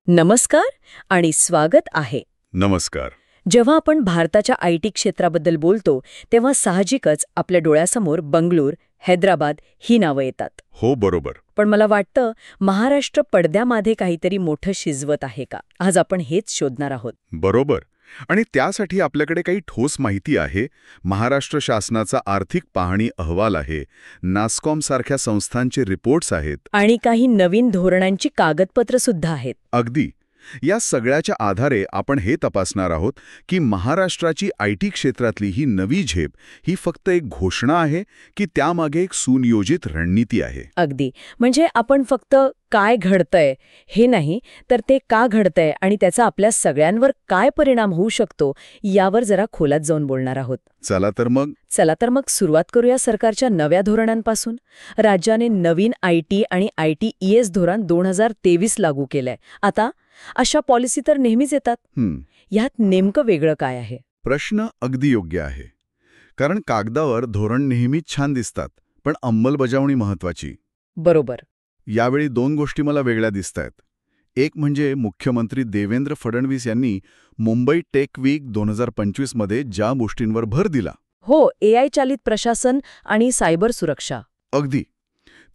नमस्कार आणि स्वागत आहे. नमस्कार. जेव्हा आपण भारताच्या आयटी क्षेत्राबद्दल बोलतो तेव्हा साहजिकच आपल्या डोळ्यासमोर बंगळूर, हैदराबाद ही नावं येतात. हो, बरोबर. पण मला वाटतं महाराष्ट्र पडद्यामागे काहीतरी मोठं शिजवत आहे का? आज आपण हेच शोधणार आहोत. बरोबर. आणि त्यासाठी आपल्याकडे काही ठोस माहिती आहे. महाराष्ट्र शासनाचा आर्थिक पाहणी अहवाल आहे, नास्कॉम सारख्या संस्थांचे रिपोर्ट्स आहेत. आणि काही नवीन धोरणांची कागदपत्र सुद्धा आहेत. अगदी. या सगळ्याच्या आधारे आपण हे तपासणार आहोत की महाराष्ट्राची आयटी क्षेत्रातली ही नवी झेप ही फक्त एक घोषणा आहे की त्यामागे एक सुनियोजित रणनीती आहे. अगदी. म्हणजे आपण फक्त काय घडतंय हे नाही, तर ते का घडतंय आणि त्याचा आपल्या सगळ्यांवर काय परिणाम होऊ शकतो यावर जरा खोलात जाऊन बोलणार आहोत. चला तर मग सुरुवात करूया सरकारच्या नव्या धोरणांपासून. राज्याने नवीन आयटी आणि ITES धोरण 2023 लागू केलंय. आता अशा पॉलिसी तर नेहमीच येतात. यात नेमकं वेगळं काय आहे? प्रश्न अगदी योग्य आहे. कारण कागदावर धोरण नेहमीच छान दिसतात, पण अंमलबजावणी महत्वाची. बरोबर. यावेळी दोन गोष्टी मला वेगळ्या दिसतायत. एक म्हणजे मुख्यमंत्री देवेंद्र फडणवीस यांनी मुंबई टेक वीक 2025 मध्ये ज्या गोष्टींवर भर दिला. हो, AI चालित प्रशासन आणि सायबर सुरक्षा. अगदी.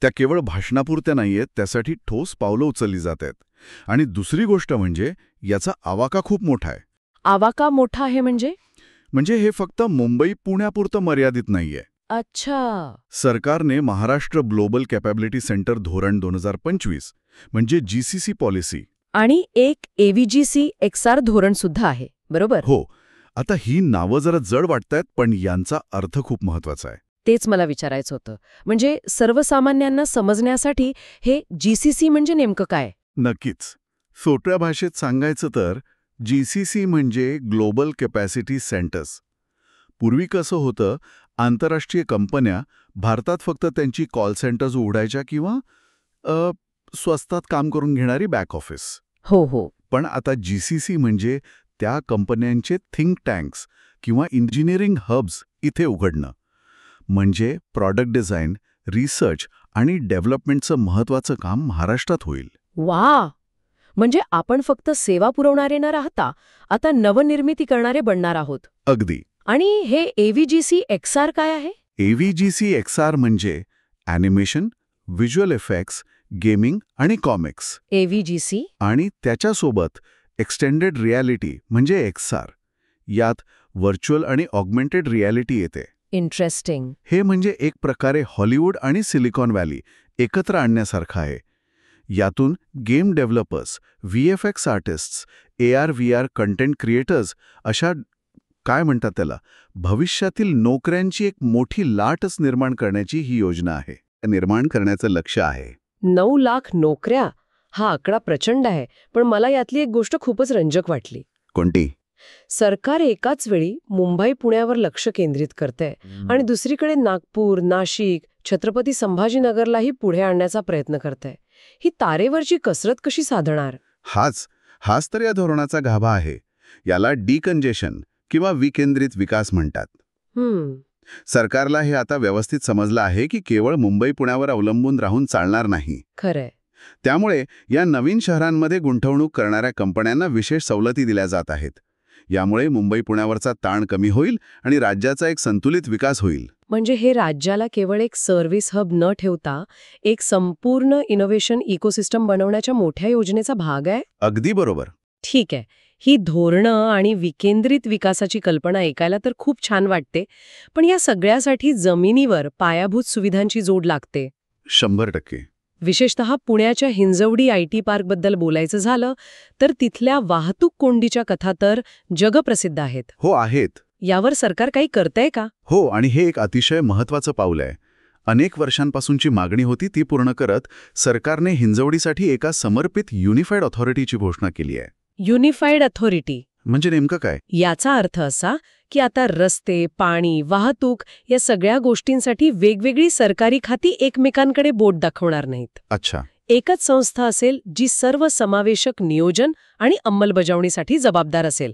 त्या केवळ भाषणापुरत्या नाहीयेत, त्यासाठी ठोस पावलं उचलली जात आहेत. आणि दुसरी गोष्ट म्हणजे याचा आवाका खूप मोठा आहे. आवाका मोठा आहे म्हणजे हे फक्त मुंबई पुण्यापुरतं मर्यादित नाहीये. अच्छा. सरकारने महाराष्ट्र ग्लोबल कॅपॅबिलिटी सेंटर धोरण 2025 म्हणजे GCC पॉलिसी आणि एक AVGC XR धोरण सुद्धा आहे, बरोबर? हो. आता ही नावं जरा जड वाटतायत, पण यांचा अर्थ खूप महत्वाचा आहे. तेच मला विचारायचं होतं. म्हणजे सर्वसामान्यांना समजण्यासाठी हे GCC म्हणजे नेमकं काय? नक्कीच. सोप्या भाषेत सांगायचं तर GCC म्हणजे ग्लोबल कॅपॅसिटी सेंटर्स. पूर्वी कसं होतं, आंतरराष्ट्रीय कंपन्या भारतात फक्त त्यांची कॉल सेंटर्स उघडायच्या किंवा स्वस्तात काम करून घेणारी बॅक ऑफिस. हो. पण आता GCC म्हणजे त्या कंपन्यांचे थिंक टँक्स किंवा इंजिनिअरिंग हब्स इथे उघडणं. म्हणजे प्रॉडक्ट डिझाईन, रिसर्च आणि डेव्हलपमेंटचं महत्त्वाचं काम महाराष्ट्रात होईल. वा! म्हणजे आपण फक्त सेवा पुरवणारे न राहता आता नवनिर्मिती करणारे बनणार आहोत. अगदी. आणि हे AVGC XR काय आहे? AVGC XR म्हणजे ॲनिमेशन, व्हिज्युअल इफेक्ट्स, गेमिंग आणि कॉमिक्स. AVGC आणि त्याच्यासोबत एक्सटेंडेड रियालिटी म्हणजे XR. यात व्हर्च्युअल आणि ऑगमेंटेड रियालिटी येते. इंटरेस्टिंग. हे म्हणजे एक प्रकारे हॉलिवूड आणि सिलिकॉन व्हॅली एकत्र आणण्यासारखं आहे. यातून game developers, VFX artists, AR/VR content creators अशा काय म्हणतात त्याला, भविष्यातील नोकऱ्यांची एक मोठी लाटच निर्माण करण्याची ही योजना आहे. निर्माण करण्याचं लक्ष्य आहे. 9 लाख नोकऱ्या हा आकडा प्रचंड आहे. पण मला यातली एक गोष्ट खूपच रंजक वाटली. कोणती? सरकार एकाच वेळी मुंबई पुण्यावर लक्ष केंद्रित करतंय आणि दुसरीकडे नागपूर, नाशिक, छत्रपती संभाजीनगरलाही पुढे आणण्याचा प्रयत्न करतंय. ही तारेवरची कसरत कशी साधणार? हाच तर या धोरणाचा गाभा आहे. याला डिकंजेशन किंवा विकेंद्रित विकास म्हणतात. सरकारला हे आता व्यवस्थित समजलं आहे की केवळ मुंबई पुण्यावर अवलंबून राहून चालणार नाही. खरंय. त्यामुळे या नवीन शहरांमध्ये गुंतवणूक करणाऱ्या कंपन्यांना विशेष सवलती दिल्या जात आहेत. यामुळे मुंबई पुण्यावरचा ताण कमी होईल आणि राज्याचा एक संतुलित विकास होईल. म्हणजे हे राज्याला केवळ एक सर्व्हिस हब न ठेवता एक संपूर्ण इनोव्हेशन इकोसिस्टम बनवण्याच्या मोठ्या योजनेचा भाग आहे. अगदी बरोबर. ठीक आहे. ही धोरणं आणि विकेंद्रित विकासाची कल्पना ऐकायला तर खूप छान वाटते, पण या सगळ्यासाठी जमिनीवर पायाभूत सुविधांची जोड लागते. 100%. विशेषतः पुण्याच्या हिंजवडी IT पार्कबद्दल बोलायचं झालं तर तिथल्या वाहतूक कोंडीच्या कथा तर जगप्रसिद्ध आहेत. हो, आहेत. यावर सरकार काही करतंय का? हो, आणि हे एक अतिशय महत्त्वाचं पाऊल आहे. अनेक वर्षांपासूनची मागणी होती ती पूर्ण करत सरकारने हिंजवडीसाठी एका समर्पित युनिफाईड ऑथॉरिटीची घोषणा केली आहे. युनिफाईड अथॉरिटी म्हणजे नेमकं काय? याचा अर्थ असा की आता रस्ते, पाणी, वाहतूक या सगळ्या गोष्टींसाठी वेगवेगळी सरकारी खाती एकमेकांकडे बोट दाखवणार नाहीत. अच्छा. एकच संस्था असेल जी सर्व समावेशक नियोजन आणि अंमलबजावणीसाठी जबाबदार असेल.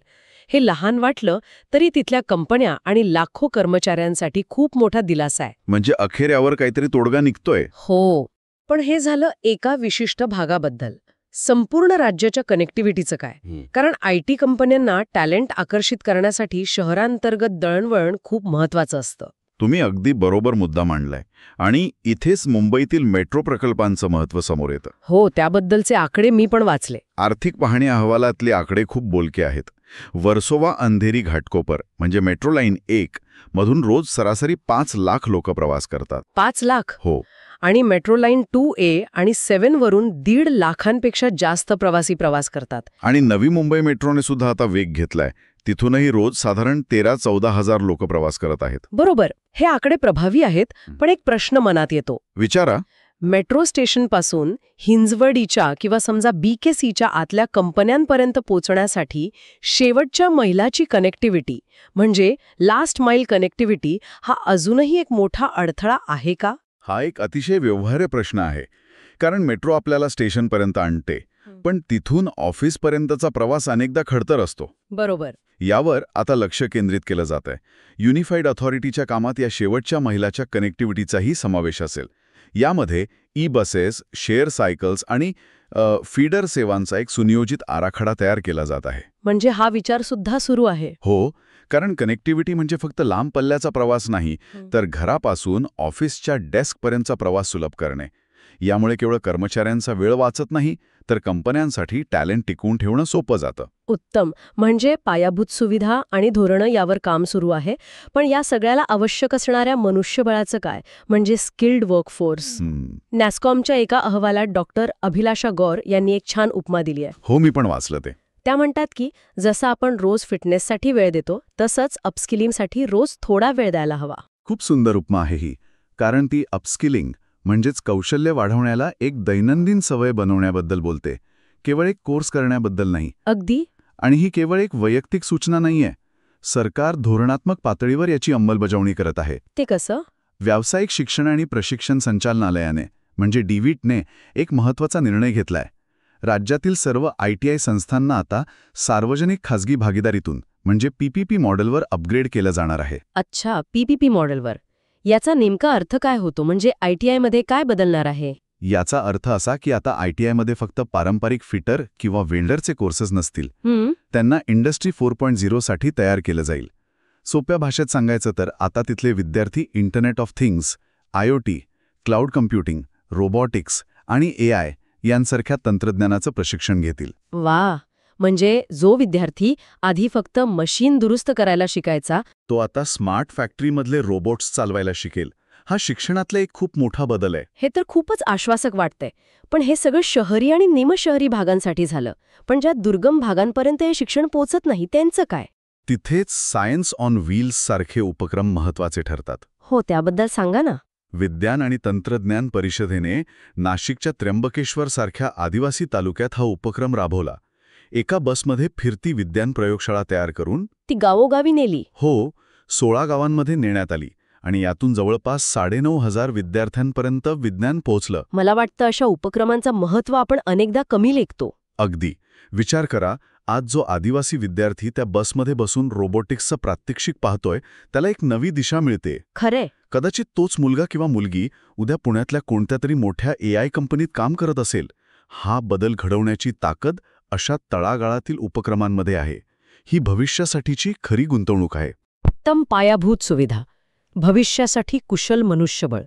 हे लहान वाटलं तरी तिथल्या कंपन्या आणि लाखो कर्मचाऱ्यांसाठी खूप मोठा दिलासा आहे. म्हणजे अखेर यावर काहीतरी तोडगा निघतोय. हो. पण हे झालं एका विशिष्ट भागाबद्दल. संपूर्ण राज्याच्या कनेक्टिव्हिटीचं काय? कारण IT कंपन्यांना टॅलेंट आकर्षित करण्यासाठी शहरांतर्गत दळणवळण खूप महत्वाचं असतं. तुम्ही अगदी बरोबर मुद्दा मांडलाय. आणि इथेच मुंबईतील मेट्रो प्रकल्पांचं महत्त्व समोर येतं. हो, त्याबद्दलचे आकडे मी पण वाचले. आर्थिक पाहणी अहवालातले आकडे खूप बोलके आहेत. वर्सोवा अंधेरी घाटकोपर म्हणजे मेट्रो लाईन 1 मधून रोज सरासरी 5 लाख लोक प्रवास करतात. 5 लाख? हो. आणि मेट्रो लाईन 2A आणि 7 वरून 1.5 लाखांपेक्षा जास्त प्रवासी प्रवास करतात. आणि नवी मुंबई मेट्रोने सुद्धा आता वेग घेतलाय. तिथूनही रोज साधारण 13-14 हजार लोक प्रवास करत आहेत. बरोबर. हे आकडे प्रभावी आहेत, पण एक प्रश्न मनात येतो. विचारा. मेट्रो स्टेशनपासून हिंजवडीच्या किंवा समजा BKCच्या आतल्या कंपन्यांपर्यंत पोहोचण्यासाठी शेवटच्या मैलाची कनेक्टिव्हिटी म्हणजे लास्ट माईल कनेक्टिव्हिटी हा अजूनही एक मोठा अडथळा आहे का? हा एक अतिशय व्यवहार्य प्रश्न आहे. कारण मेट्रो आपल्याला स्टेशनपर्यंत आणते, पण तिथून ऑफिसपर्यंतचा प्रवास अनेकदा खडतर असतो. बरोबर. यावर आता लक्ष केंद्रित केलं जात आहे. युनिफाईड अथॉरिटीच्या कामात या शेवटच्या मैलाच्या कनेक्टिव्हिटीचाही समावेश असेल. यामध्ये बसेस, शेअर सायकल्स आणि फीडर सेवांचा एक सुनियोजित आराखडा तयार केला जात आहे. म्हणजे हा विचार सुद्धा सुरू आहे. हो, कारण कनेक्टिव्हिटी म्हणजे फक्त लांब पल्ल्याचा प्रवास नाही, तर घरापासून ऑफिसच्या डेस्कपर्यंतचा प्रवास सुलभ करणे. यामुळे केवळ कर्मचाऱ्यांचा वेळ वाचत नाही, तर कंपन्यांसाठी टॅलेंट टिकवून ठेवणं सोपं जातं. उत्तम. म्हणजे पायाभूत सुविधा आणि धोरणं यावर काम सुरू आहे. पण या सगळ्याला आवश्यक असणाऱ्या मनुष्यबळाचं काय? म्हणजे स्किल्ड वर्कफोर्स. नॅस्कॉमच्या एका अहवालात डॉक्टर अभिलाषा गौर यांनी एक छान उपमा दिली आहे. हो, मी पण वाचलं ते. त्या म्हणतात की जसं आपण रोज फिटनेससाठी वेळ देतो, तसंच अपस्किलिंगसाठी रोज थोडा वेळ द्यायला हवा. खूप सुंदर उपमा आहे ही. कारण ती अपस्किलिंग म्हणजेच कौशल्य वाढवण्याला एक दैनंदिन सवय बनवण्याबद्दल बोलते, केवळ एक कोर्स करण्याबद्दल नाही. अगदी. आणि ही केवळ एक वैयक्तिक सूचना नाहीये. सरकार धोरणात्मक पातळीवर याची अंमलबजावणी करत आहे. ते कसं? व्यावसायिक शिक्षण आणि प्रशिक्षण संचालनालयाने म्हणजे DVITने एक महत्त्वाचा निर्णय घेतलाय. राज्यातील सर्व ITI संस्थांना आता सार्वजनिक खाजगी भागीदारीतून म्हणजे PPP मॉडेलवर अपग्रेड केलं जाणार आहे. अच्छा, PPP मॉडेलवर. याचा नेमका अर्थ काय होतो? म्हणजे ITI मध्ये काय बदलणार आहे? याचा अर्थ असा की आता ITI मध्ये फक्त पारंपरिक फिटर किंवा वेल्डरचे कोर्सेस नसतील. त्यांना इंडस्ट्री 4.0 साठी तयार केलं जाईल. सोप्या भाषेत सांगायचं तर आता तिथले विद्यार्थी internet of things, IoT, cloud computing, robotics आणि AI यांसारख्या तंत्रज्ञानाचं प्रशिक्षण घेतील. वा. म्हणजे जो विद्यार्थी आधी फक्त मशीन दुरुस्त करायला शिकायचा, तो आता स्मार्ट फॅक्टरीमधले रोबोट्स चालवायला शिकेल. हा शिक्षणातला एक खूप मोठा बदल आहे. हे तर खूपच आश्वासक वाटतंय. पण हे सगळं शहरी आणि निमशहरी भागांसाठी झालं. पण ज्या दुर्गम भागांपर्यंत हे शिक्षण पोहोचत नाही, त्यांचं काय? तिथेच सायन्स ऑन व्हील्स सारखे उपक्रम महत्त्वाचे ठरतात. हो, त्याबद्दल सांगा ना. विज्ञान आणि तंत्रज्ञान परिषदेने नाशिकच्या त्र्यंबकेश्वर सारख्या आदिवासी तालुक्यात हा उपक्रम राबवला. एका बसमध्ये फिरती विज्ञान प्रयोगशाळा तयार करून ती गावोगावी नेली. हो, 16 गावांमध्ये नेण्यात आली आणि यातून जवळपास 9,500 विद्यार्थ्यांपर्यंत विज्ञान पोहोचलं. मला वाटतं अशा उपक्रमांचं महत्त्व आपण अनेकदा कमी लेखतो. अगदी. विचार करा, आज जो आदिवासी विद्यार्थी त्या बसमध्ये बसून रोबोटिक्सचं प्रात्यक्षिक पाहतोय, त्याला एक नवी दिशा मिळते. खरे. कदाचित तोच मुलगा किंवा मुलगी उद्या पुण्यातल्या कोणत्या तरी मोठ्या AI कंपनीत काम करत असेल. हा बदल घडवण्याची ताकद अशा तळागाळातील उपक्रमांमध्ये आहे. ही भविष्यासाठीची खरी गुंतवणूक आहे. उत्तम पायाभूत सुविधा, भविष्यासाठी कुशल मनुष्यबळ.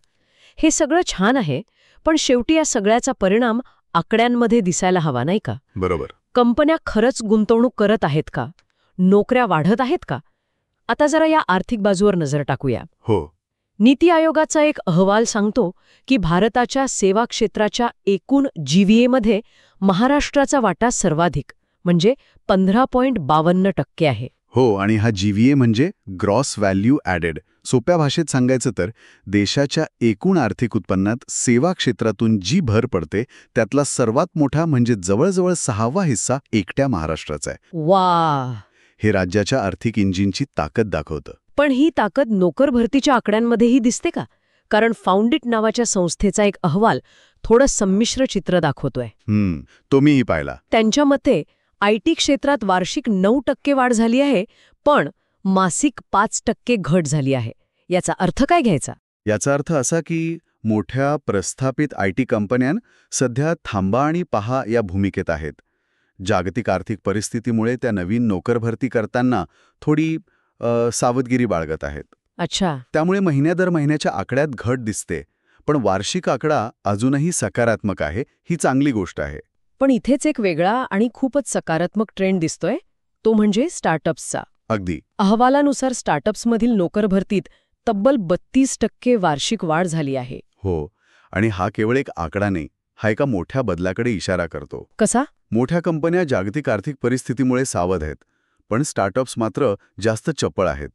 हे सगळं छान आहे, पण शेवटी या सगळ्याचा परिणाम आकड्यांमध्ये दिसायला हवा, नाही का? बरोबर. कंपन्या खरंच गुंतवणूक करत आहेत का? नोकऱ्या वाढत आहेत का? आता जरा या आर्थिक बाजूवर नजर टाकूया. हो. नीती आयोगाचा एक अहवाल सांगतो की भारताच्या सेवा क्षेत्राच्या एकूण GVAमध्ये महाराष्ट्राचा वाटा सर्वाधिक म्हणजे 15.52% आहे. हो, आणि हा GVA म्हणजे ग्रॉस व्हॅल्यू ॲडेड. सोप्या भाषेत सांगायचं तर देशाच्या एकूण आर्थिक उत्पन्नात सेवा क्षेत्रातून जी भर पडते त्यातला सर्वात मोठा म्हणजे जवळजवळ 6वा हिस्सा एकट्या महाराष्ट्राचा आहे. वा. हे राज्याच्या आर्थिक इंजिनची ताकद दाखवतं. पण ही ताकद नोकर भरतीच्या आकड्यांमध्येही दिसते का? कारण फाउंडिट नावाच्या संस्थेचा एक अहवाल थोडं संमिश्र चित्र दाखवतोय. तो मीही पाहिला. त्यांच्या मते IT क्षेत्रात वार्षिक 9% वाढ झाली आहे, पण मासिक 5% घट झाली आहे. याचा अर्थ काय घ्यायचा? याचा अर्थ असा की मोठ्या प्रस्थापित IT कंपन्या सध्या थांबा आणि पहा या भूमिकेत आहेत. जागतिक आर्थिक परिस्थितीमुळे त्या नवीन नोकर भरती करताना थोडी सावधगिरी बाळगत आहेत. अच्छा. त्यामुळे महिन्या दर महिन्याच्या आकड्यात घट दिसते, पण वार्षिक आकडा अजूनही सकारात्मक आहे, ही चांगली गोष्ट आहे. पण इथेच एक वेगळा आणि खूपच सकारात्मक ट्रेंड दिसतोय, तो म्हणजे स्टार्टअप्सचा. अगदी. अहवालानुसार स्टार्टअप्समधील नोकर भरतीत तब्बल 32% वार्षिक वाढ झाली आहे. हो, आणि हा केवळ एक आकडा नाही, हा एका मोठ्या बदलाकडे इशारा करतो. कसा? मोठ्या कंपन्या जागतिक आर्थिक परिस्थितीमुळे सावध आहेत, पण स्टार्टअप्स मात्र जास्त चपळ आहेत.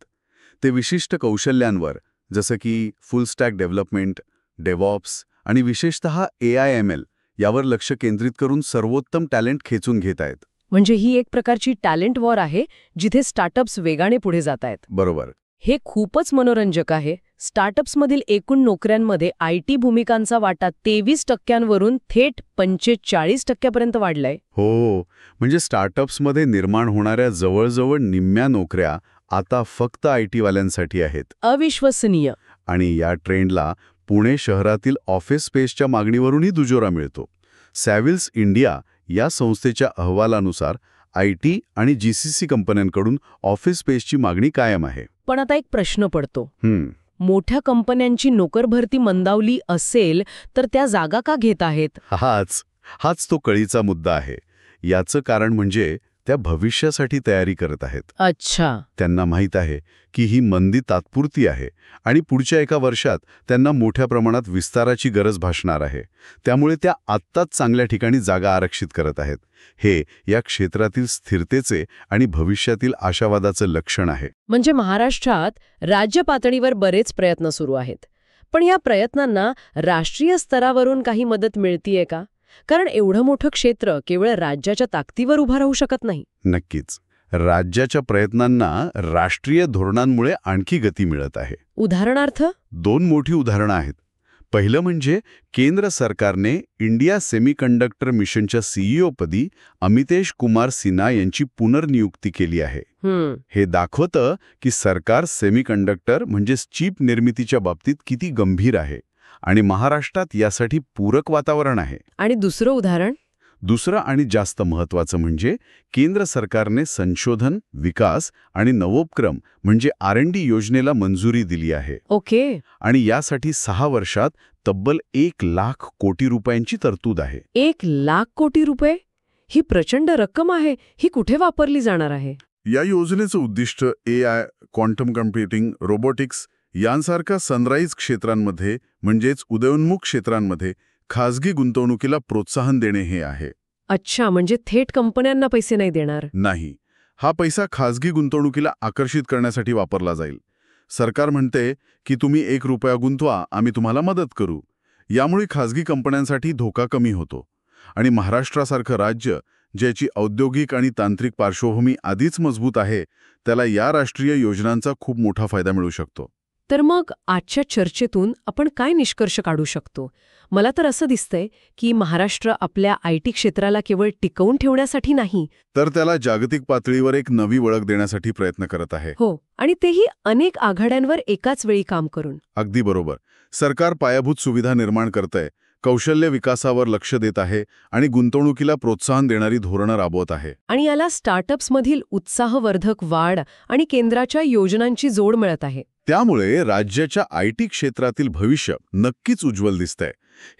ते विशिष्ट कौशल्यांवर, जसं की फुल स्टॅक डेव्हलपमेंट, डेव्हऑप्स आणि विशेषतः AI/ML यावर लक्ष केंद्रित करून सर्वोत्तम टॅलेंट खेचून घेत आहेत. म्हणजे ही एक प्रकारची टॅलेंट वॉर आहे, जिथे स्टार्टअप्स वेगाने पुढे जात आहेत. बरोबर. हे खूपच मनोरंजक आहे. स्टार्टअप्समधील एकूण नोकऱ्यांमध्ये IT भूमिकांचा वाटा 23% थेट 45% वाढलाय. हो, म्हणजे स्टार्टअप्समध्ये निर्माण होणाऱ्या जवळजवळ निम्म्या नोकऱ्या आता फक्त IT वाल्यांसाठी आहेत. अविश्वसनीय. आणि या ट्रेंडला पुणे शहरातील ऑफिस स्पेसच्या मागणीवरूनही दुजोरा मिळतो. सॅव्हिल्स इंडिया या संस्थेच्या अहवालानुसार IT आणि GCC कंपन्यांकडून ऑफिस स्पेसची मागणी कायम आहे. पण आता एक प्रश्न पडतो. मोठ्या कंपन्यांची नोकर भरती मंदावली असेल तर त्या जागा का घेत आहेत? हाच तो कळीचा मुद्दा आहे. याचं कारण म्हणजे त्या भविष्यासाठी तयारी करत आहेत. अच्छा. त्यांना माहीत आहे की ही मंदी तात्पुरती आहे आणि पुढच्या एका वर्षात त्यांना मोठ्या प्रमाणात विस्ताराची गरज भासणार आहे. त्यामुळे त्या आत्ताच चांगल्या ठिकाणी जागा आरक्षित करत आहेत. हे या क्षेत्रातील स्थिरतेचे आणि भविष्यातील आशावादाचं लक्षण आहे. म्हणजे महाराष्ट्रात राज्य पातळीवर बरेच प्रयत्न सुरू आहेत. पण या प्रयत्नांना राष्ट्रीय स्तरावरून काही मदत मिळतीये का? कारण एवढं मोठं क्षेत्र केवळ राज्याच्या ताकदीवर उभं राहू शकत नाही. नक्कीच. राज्याच्या प्रयत्नांना राष्ट्रीय धोरणांमुळे आणखी गती मिळत आहे. उदाहरणार्थ? 2 मोठी उदाहरणं आहेत. पहिलं म्हणजे केंद्र सरकारने इंडिया सेमीकंडक्टर मिशनच्या CEO पदी अमितेश कुमार सिन्हा यांची पुनर्नियुक्ती केली आहे. हे दाखवतं की सरकार सेमीकंडक्टर म्हणजेच चिप निर्मितीच्या बाबतीत किती गंभीर आहे आणि महाराष्ट्रात यासाठी पूरक वातावरण आहे. आणि दुसरं उदाहरण? दुसरं आणि जास्त महत्त्वाचं म्हणजे केंद्र सरकारने संशोधन, विकास आणि नवोपक्रम म्हणजे R&D योजनेला मंजुरी दिली आहे. ओके. आणि यासाठी 6 वर्षात तब्बल 1,00,000 कोटी रुपयांची तरतूद आहे. 1,00,000 कोटी रुपये? ही प्रचंड रक्कम आहे. ही कुठे वापरली जाणार आहे? या योजनेचं उद्दिष्ट AI, क्वांटम कम्प्युटिंग, रोबोटिक्स यांसारख्या सनराईज क्षेत्रांमध्ये म्हणजेच उदयोन्मुख क्षेत्रांमध्ये खासगी गुंतवणुकीला प्रोत्साहन देणे हे आहे. अच्छा, म्हणजे थेट कंपन्यांना पैसे नाही देणार? नाही. हा पैसा खासगी गुंतवणुकीला आकर्षित करण्यासाठी वापरला जाईल. सरकार म्हणते की तुम्ही ₹1 गुंतवा, आम्ही तुम्हाला मदत करू. यामुळे खासगी कंपन्यांसाठी धोका कमी होतो. आणि महाराष्ट्रासारखं राज्य, ज्याची औद्योगिक आणि तांत्रिक पार्श्वभूमी आधीच मजबूत आहे, त्याला या राष्ट्रीय योजनांचा खूप मोठा फायदा मिळू शकतो. तर मग आजच्या चर्चेतून आपण काय निष्कर्ष काढू शकतो? मला तर असं दिसतंय की महाराष्ट्र आपल्या IT क्षेत्राला केवळ टिकवून ठेवण्यासाठी नाही, तर त्याला जागतिक पातळीवर एक नवी ओळख देण्यासाठी प्रयत्न करत आहे. हो, आणि तेही अनेक आघाड्यांवर एकाच वेळी काम करून. अगदी बरोबर. सरकार पायाभूत सुविधा निर्माण करतंय, कौशल्य विकासावर लक्ष देत आहे आणि गुंतवणुकीला प्रोत्साहन देणारी धोरणं राबवत आहे. आणि याला स्टार्टअप्समधील उत्साहवर्धक वाढ आणि केंद्राच्या योजनांची जोड मिळत आहे. त्यामुळे राज्याच्या IT क्षेत्रातील भविष्य नक्कीच उज्ज्वल दिसतंय.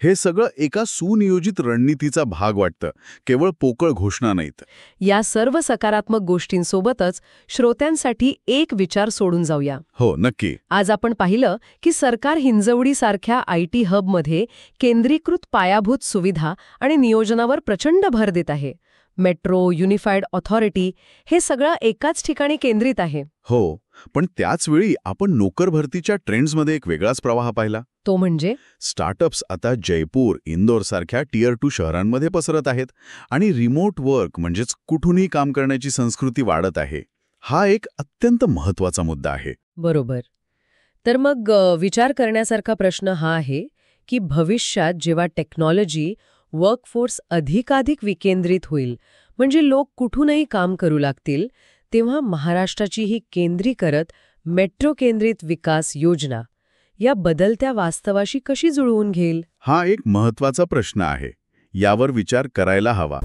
हे सगळं एका सुनियोजित रणनीतीचा भाग वाटतं, केवळ पोकळ घोषणा नाहीत. या सर्व सकारात्मक गोष्टींसोबतच श्रोत्यांसाठी एक विचार सोडून जाऊया. हो, नक्की. आज आपण पाहिलं की सरकार हिंजवडीसारख्या IT हबमध्ये केंद्रीकृत पायाभूत सुविधा आणि नियोजनावर प्रचंड भर देत आहे. मेट्रो, युनिफाईड ऑथॉरिटी हे सगळं एकाच ठिकाणी केंद्रित आहे. हो, पण त्याचवेळी आपण नोकर भरतीच्या ट्रेंड्समध्ये एक वेगळाच प्रवाह पाहिला. तो म्हणजे स्टार्टअप्स आता जयपूर, इंदोरसारख्या Tier 2 शहरांमध्ये पसरत आहेत आणि रिमोट वर्क म्हणजेच कुठूनही काम करण्याची संस्कृती वाढत आहे. हा एक अत्यंत महत्त्वाचा मुद्दा आहे. बरोबर. तर मग विचार करण्यासारखा प्रश्न हा आहे की भविष्यात जेव्हा टेक्नॉलॉजी, वर्कफोर्स अधिकाधिक विकेंद्रित होईल, म्हणजे लोक कुठूनही काम करू लागतील, तेव्हा महाराष्ट्राची ही केंद्रीकृत मेट्रो केंद्रित विकास योजना या बदलत्या वास्तवाशी कशी जुळवून घेईल? हा एक महत्वाचा प्रश्न आहे. यावर विचार करायला हवा.